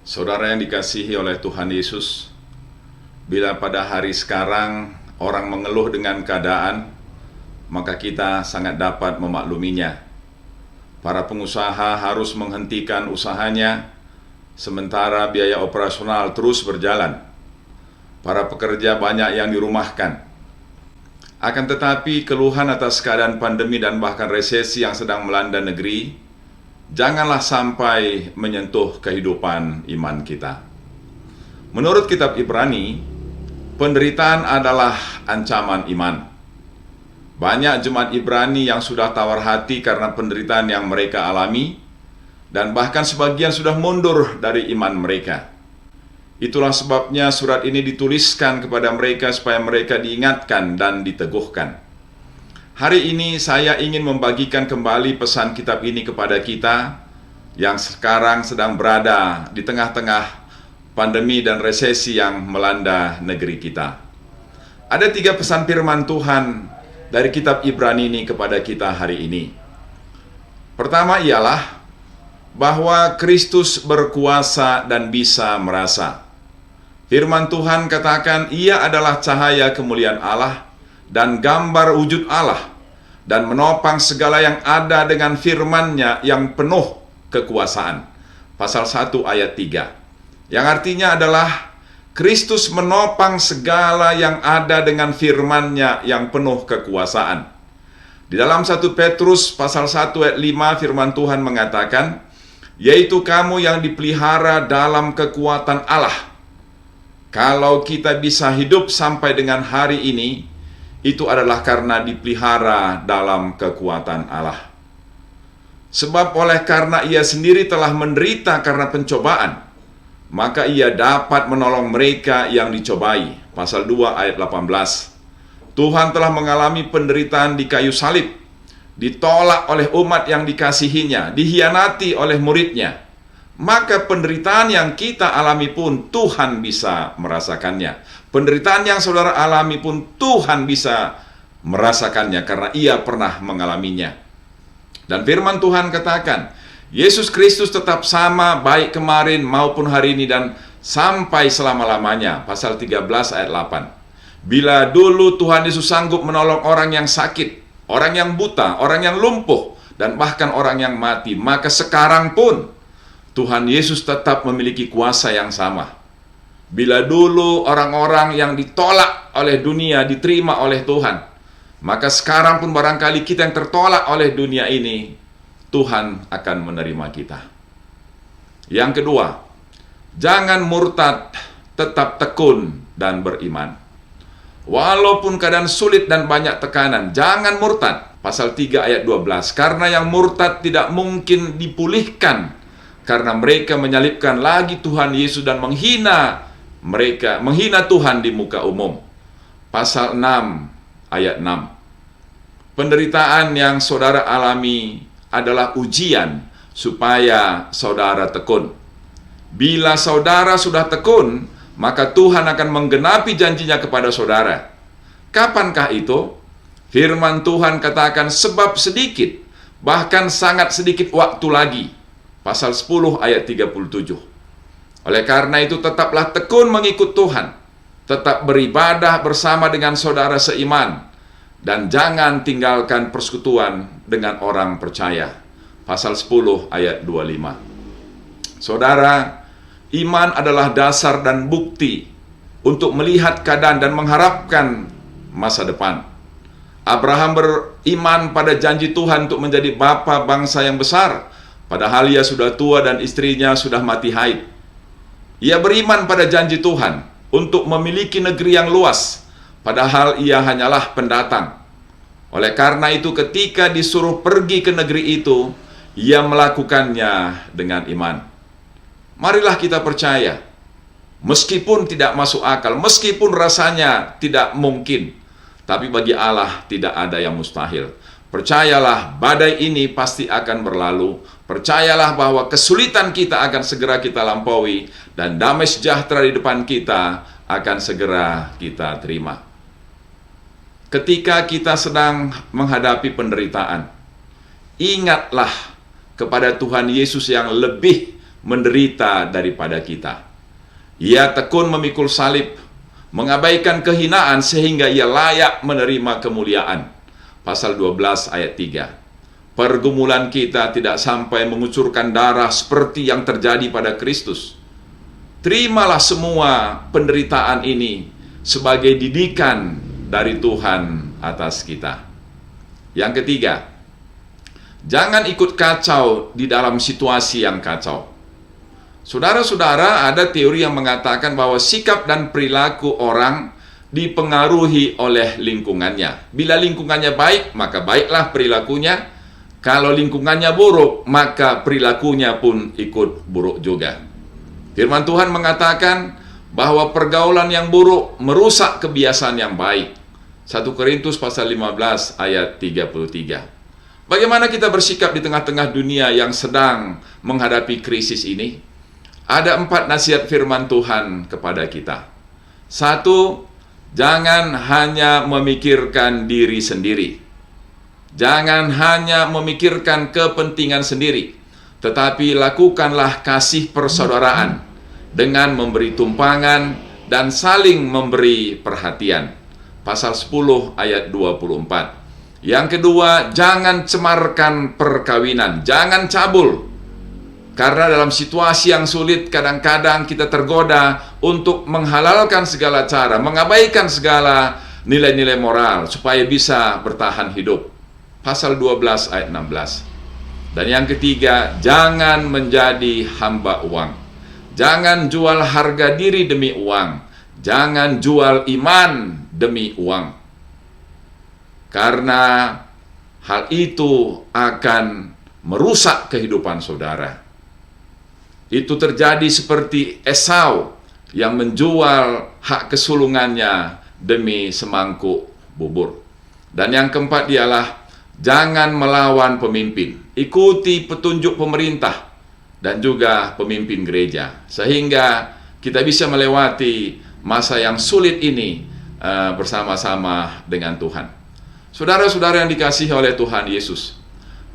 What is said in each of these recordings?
Saudara yang dikasihi oleh Tuhan Yesus, bila pada hari sekarang orang mengeluh dengan keadaan, maka kita sangat dapat memakluminya. Para pengusaha harus menghentikan usahanya, sementara biaya operasional terus berjalan. Para pekerja banyak yang dirumahkan. Akan tetapi keluhan atas keadaan pandemi dan bahkan resesi yang sedang melanda negeri janganlah sampai menyentuh kehidupan iman kita. Menurut kitab Ibrani, penderitaan adalah ancaman iman. Banyak jemaat Ibrani yang sudah tawar hati karena penderitaan yang mereka alami, dan bahkan sebagian sudah mundur dari iman mereka. Itulah sebabnya surat ini dituliskan kepada mereka supaya mereka diingatkan dan diteguhkan. Hari ini saya ingin membagikan kembali pesan kitab ini kepada kita yang sekarang sedang berada di tengah-tengah pandemi dan resesi yang melanda negeri kita. Ada 3 pesan firman Tuhan dari kitab Ibrani ini kepada kita hari ini. Pertama ialah bahwa Kristus berkuasa dan bisa merasa. Firman Tuhan katakan Ia adalah cahaya kemuliaan Allah dan gambar wujud Allah, dan menopang segala yang ada dengan firman-Nya yang penuh kekuasaan. Pasal 1 ayat 3. Yang artinya adalah Kristus menopang segala yang ada dengan firman-Nya yang penuh kekuasaan. Di dalam 1 Petrus pasal 1 ayat 5 firman Tuhan mengatakan, yaitu kamu yang dipelihara dalam kekuatan Allah. Kalau kita bisa hidup sampai dengan hari ini, itu adalah karena dipelihara dalam kekuatan Allah. Sebab oleh karena Ia sendiri telah menderita karena pencobaan, maka Ia dapat menolong mereka yang dicobai. Pasal 2 ayat 18. Tuhan telah mengalami penderitaan di kayu salib, ditolak oleh umat yang dikasihinya, dihianati oleh muridnya. Maka penderitaan yang kita alami pun Tuhan bisa merasakannya. Penderitaan yang saudara alami pun Tuhan bisa merasakannya karena Ia pernah mengalaminya. Dan firman Tuhan katakan, Yesus Kristus tetap sama baik kemarin maupun hari ini dan sampai selama-lamanya. Pasal 13 ayat 8. Bila dulu Tuhan Yesus sanggup menolong orang yang sakit, orang yang buta, orang yang lumpuh, dan bahkan orang yang mati, maka sekarang pun Tuhan Yesus tetap memiliki kuasa yang sama. Bila dulu orang-orang yang ditolak oleh dunia diterima oleh Tuhan, maka sekarang pun barangkali kita yang tertolak oleh dunia ini, Tuhan akan menerima kita. Yang kedua, jangan murtad, tetap tekun dan beriman. Walaupun keadaan sulit dan banyak tekanan, jangan murtad. Pasal 3 ayat 12, karena yang murtad tidak mungkin dipulihkan, karena mereka menyalibkan lagi Tuhan Yesus dan menghina Tuhan di muka umum. Pasal 6 ayat 6. Penderitaan yang saudara alami adalah ujian supaya saudara tekun. Bila saudara sudah tekun, maka Tuhan akan menggenapi janjinya kepada saudara. Kapankah itu? Firman Tuhan katakan, sebab sedikit, bahkan sangat sedikit waktu lagi. Pasal 10 ayat 37. Oleh karena itu tetaplah tekun mengikut Tuhan. Tetap beribadah bersama dengan saudara seiman. Dan jangan tinggalkan persekutuan dengan orang percaya. Pasal 10 ayat 25. Saudara, iman adalah dasar dan bukti untuk melihat keadaan dan mengharapkan masa depan. Abraham beriman pada janji Tuhan untuk menjadi bapa bangsa yang besar, padahal ia sudah tua dan istrinya sudah mati haid. Ia beriman pada janji Tuhan untuk memiliki negeri yang luas, padahal ia hanyalah pendatang. Oleh karena itu ketika disuruh pergi ke negeri itu, ia melakukannya dengan iman. Marilah kita percaya, meskipun tidak masuk akal, meskipun rasanya tidak mungkin, tapi bagi Allah tidak ada yang mustahil. Percayalah, badai ini pasti akan berlalu. Percayalah bahwa kesulitan kita akan segera kita lampaui, dan damai sejahtera di depan kita akan segera kita terima. Ketika kita sedang menghadapi penderitaan, ingatlah kepada Tuhan Yesus yang lebih menderita daripada kita. Ia tekun memikul salib, mengabaikan kehinaan sehingga ia layak menerima kemuliaan. Pasal 12 ayat 3. Pergumulan kita tidak sampai mengucurkan darah seperti yang terjadi pada Kristus. Terimalah semua penderitaan ini sebagai didikan dari Tuhan atas kita. Yang ketiga, jangan ikut kacau di dalam situasi yang kacau. Saudara-saudara, ada teori yang mengatakan bahwa sikap dan perilaku orang dipengaruhi oleh lingkungannya. Bila lingkungannya baik, maka baiklah perilakunya. Kalau lingkungannya buruk, maka perilakunya pun ikut buruk juga. Firman Tuhan mengatakan bahwa pergaulan yang buruk merusak kebiasaan yang baik. 1 Korintus pasal 15 ayat 33. Bagaimana kita bersikap di tengah-tengah dunia yang sedang menghadapi krisis ini? Ada 4 nasihat firman Tuhan kepada kita. 1, jangan hanya memikirkan diri sendiri. Jangan hanya memikirkan kepentingan sendiri, tetapi lakukanlah kasih persaudaraan dengan memberi tumpangan dan saling memberi perhatian. Pasal 10 ayat 24. Yang kedua, jangan cemarkan perkawinan, jangan cabul. Karena dalam situasi yang sulit, kadang-kadang kita tergoda untuk menghalalkan segala cara, mengabaikan segala nilai-nilai moral, supaya bisa bertahan hidup. Pasal 12 ayat 16. Dan yang ketiga, jangan menjadi hamba uang. Jangan jual harga diri demi uang. Jangan jual iman demi uang. Karena hal itu akan merusak kehidupan saudara. Itu terjadi seperti Esau yang menjual hak kesulungannya demi semangkuk bubur. Dan yang keempat ialah jangan melawan pemimpin. Ikuti petunjuk pemerintah dan juga pemimpin gereja, sehingga kita bisa melewati masa yang sulit ini bersama-sama dengan Tuhan. Saudara-saudara yang dikasihi oleh Tuhan Yesus,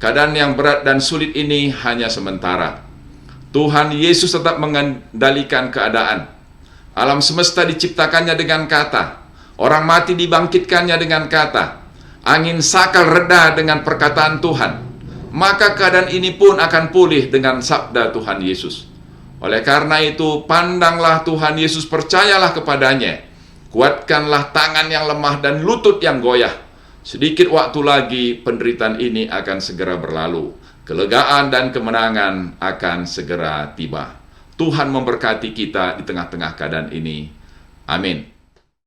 keadaan yang berat dan sulit ini hanya sementara. Tuhan Yesus tetap mengendalikan keadaan. Alam semesta diciptakannya dengan kata. Orang mati dibangkitkannya dengan kata. Angin sakal reda dengan perkataan Tuhan. Maka keadaan ini pun akan pulih dengan sabda Tuhan Yesus. Oleh karena itu, pandanglah Tuhan Yesus, percayalah kepadanya. Kuatkanlah tangan yang lemah dan lutut yang goyah. Sedikit waktu lagi penderitaan ini akan segera berlalu. Kelegaan dan kemenangan akan segera tiba. Tuhan memberkati kita di tengah-tengah keadaan ini. Amin.